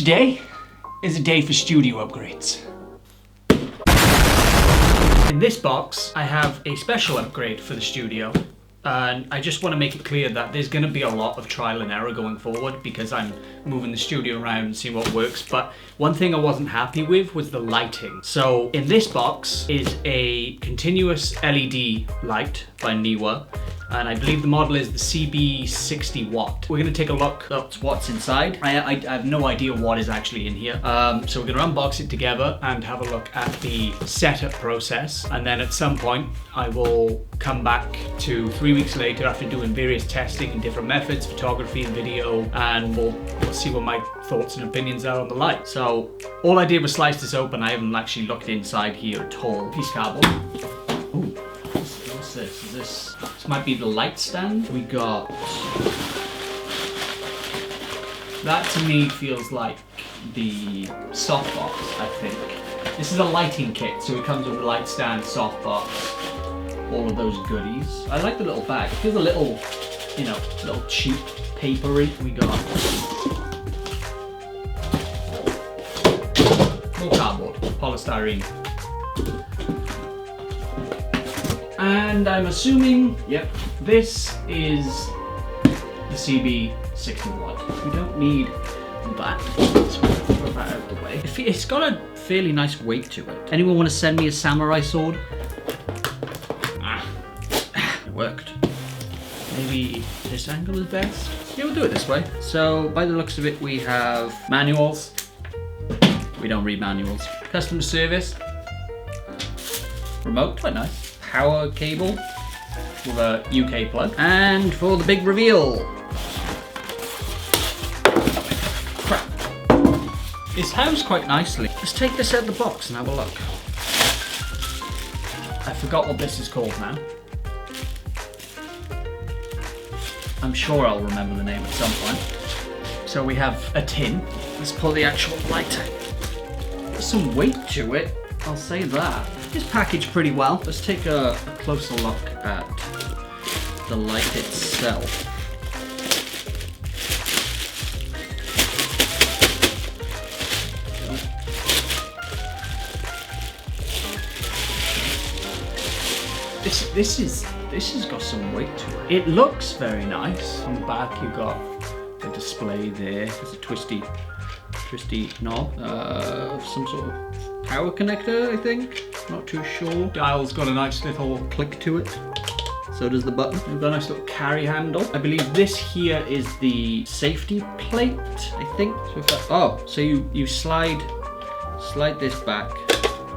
Today is a day for studio upgrades. In this box, I have a special upgrade for the studio. And I just want to make it clear that there's going to be a lot of trial and error going forward because I'm moving the studio around and seeing what works. But one thing I wasn't happy with was the lighting. So in this box is a continuous LED light by NEEWER. And I believe the model is the CB60W. We're going to take a look at what's inside. I have no idea what is actually in here. So we're going to unbox it together and have a look at the setup process. And then at some point, I will come back to 3 weeks later after doing various testing and different methods, photography and video, and we'll see what my thoughts and opinions are on the light. So all I did was slice this open. I haven't actually looked inside here at all. Piece of cardboard. Ooh. What's this? This might be the light stand. We got... That to me feels like the softbox, I think. This is a lighting kit, so it comes with a light stand, softbox, all of those goodies. I like the little bag. It feels a little, you know, a little cheap, papery. We got more cardboard, polystyrene. And I'm assuming, yep, this is the CB60W. We don't need that. Let's throw that out of the way. It's got a fairly nice weight to it. Anyone want to send me a samurai sword? It worked. Maybe this angle is best? Yeah, we'll do it this way. So, by the looks of it, we have manuals. We don't read manuals. Customer service. Remote, quite nice. Power cable with a UK plug. And for the big reveal. Crap. It's housed quite nicely. Let's take this out of the box and have a look. I forgot what this is called now. I'm sure I'll remember the name at some point. So we have a tin. Let's pull the actual light out. There's some weight to it, I'll say that. It's packaged pretty well. Let's take a closer look at the light itself. This has got some weight to it. It looks very nice. On the back you've got the display there. There's a twisty knob of some sort of power connector, I think. Not too sure. Dial's got a nice little click to it. So does the button. We've got a nice little carry handle. I believe this here is the safety plate, I think. So if that, so you slide this back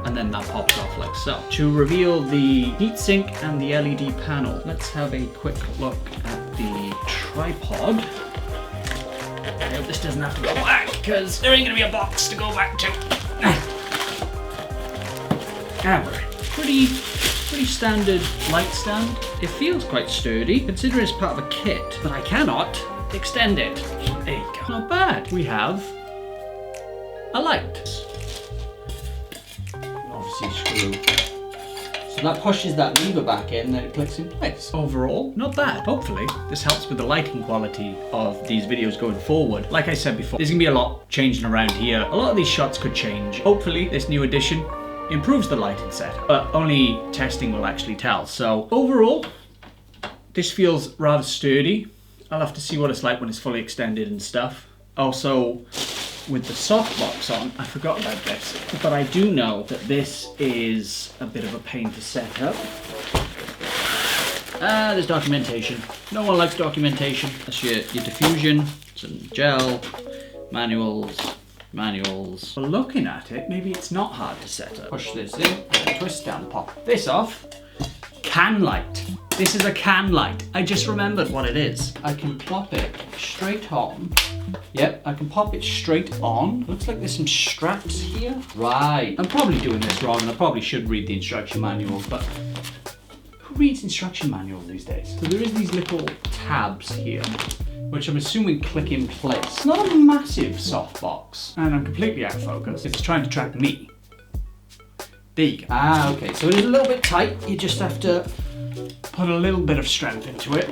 and then that pops off like so. To reveal the heatsink and the LED panel, let's have a quick look at the tripod. I hope this doesn't have to go back because there ain't gonna be a box to go back to. Pretty standard light stand. It feels quite sturdy, considering it's part of a kit, but I cannot extend it. There you go. Not bad. We have a light. Obviously screw. So that pushes that lever back in and then it clicks in place. Overall, not bad. Hopefully, this helps with the lighting quality of these videos going forward. Like I said before, there's gonna be a lot changing around here. A lot of these shots could change. Hopefully, this new edition improves the lighting setup, but only testing will actually tell. So overall, this feels rather sturdy. I'll have to see what it's like when it's fully extended and stuff. Also, with the softbox on, I forgot about this, but I do know that this is a bit of a pain to set up. There's documentation. No one likes documentation. That's your diffusion, some gel, manuals. But looking at it, maybe it's not hard to set up. Push this in, twist down, pop this off. Can light. This is a can light. I just remembered what it is. I can plop it straight on. Yep, I can pop it straight on. Looks like there's some straps here. Right. I'm probably doing this wrong and I probably should read the instruction manual, but who reads instruction manuals these days? So there is these little tabs here, which I'm assuming click in place. Not a massive softbox, and I'm completely out of focus. It's trying to track me. There you go. Okay, so it is a little bit tight. You just have to put a little bit of strength into it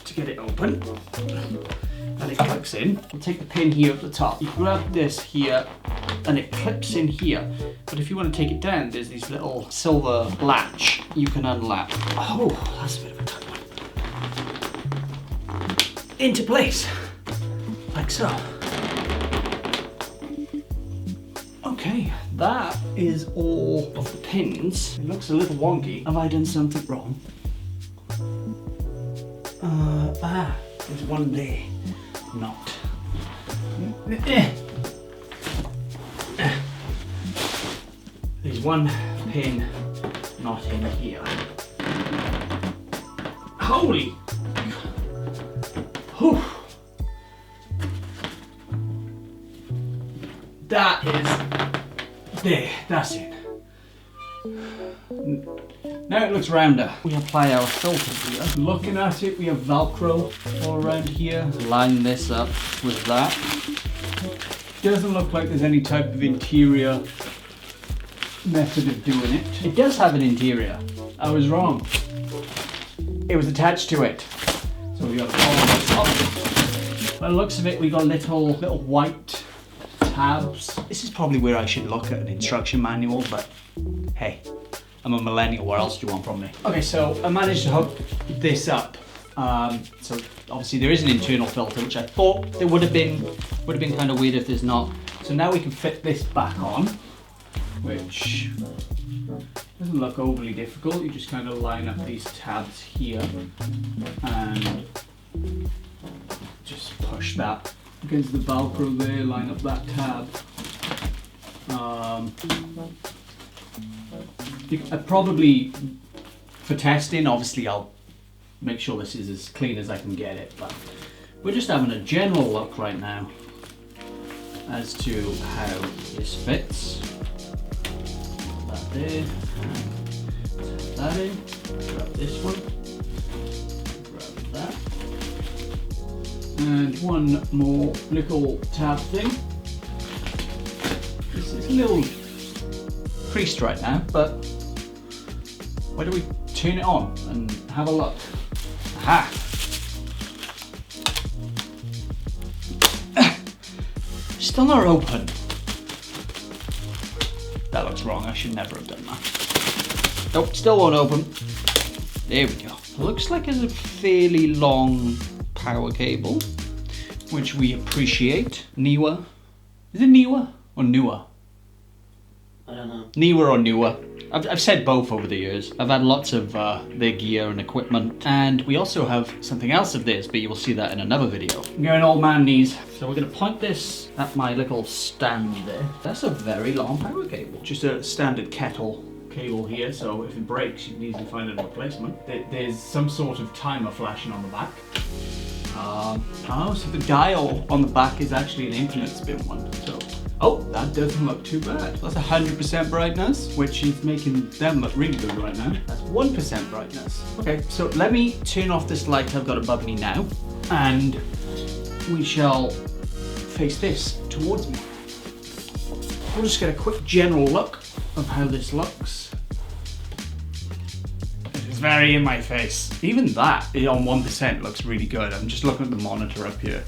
to get it open. and it clicks in. We'll take the pin here at the top. You grab this here and it clips in here. But if you want to take it down, there's this little silver latch you can unlatch. Oh, that's a bit of a tight one. Into place, like so. Okay, that is all of the pins. It looks a little wonky. Have I done something wrong? There's one there. Not. There's one pin not in here. Holy! Whew. That is there. That's it. Now it looks rounder. We apply our filter here. Looking at it, we have Velcro all around here. Line this up with that. Doesn't look like there's any type of interior method of doing it. It does have an interior. I was wrong. It was attached to it. So we got to follow this up. By the looks of it, we got little white tabs. This is probably where I should look at an instruction manual, but hey, I'm a millennial, what else do you want from me? Okay, so I managed to hook this up. So obviously there is an internal filter, which I thought there would have been kind of weird if there's not. So now we can fit this back on, which doesn't look overly difficult. You just kind of line up these tabs here and just push that against the Velcro there, line up that tab. Probably for testing, obviously I'll make sure this is as clean as I can get it, but we're just having a general look right now as to how this fits. Put that there, and that in, grab this one, grab that, and one more little tab thing. This is a little creased right now, but why don't we turn it on and have a look? Aha! Still not open. That looks wrong, I should never have done that. Nope, still won't open. There we go. Looks like it's a fairly long power cable, which we appreciate. NEEWER. Is it NEEWER or NEWER? I don't know. NEEWER or NEWER. I've said both over the years. I've had lots of their gear and equipment. And we also have something else of theirs, but you will see that in another video. I'm going old man knees. So we're going to point this at my little stand there. That's a very long power cable. Just a standard kettle cable here, so if it breaks you can easily find a replacement. There's some sort of timer flashing on the back. Oh, so the dial on the back is actually an infinite spin one. So, oh, that doesn't look too bad. That's 100% brightness, which is making them look really good right now. That's 1% brightness. Okay, so let me turn off this light I've got above me now, and we shall face this towards me. We'll just get a quick general look of how this looks. It's very in my face. Even that on 1% looks really good. I'm just looking at the monitor up here.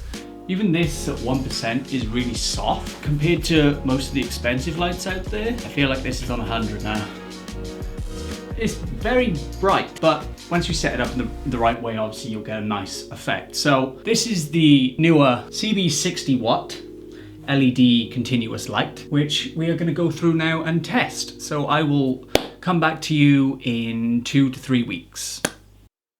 Even this at 1% is really soft compared to most of the expensive lights out there. I feel like this is on 100 now. It's very bright, but once you set it up in the right way, obviously you'll get a nice effect. So this is the NEEWER CB60W LED continuous light, which we are going to go through now and test. So I will come back to you in 2 to 3 weeks.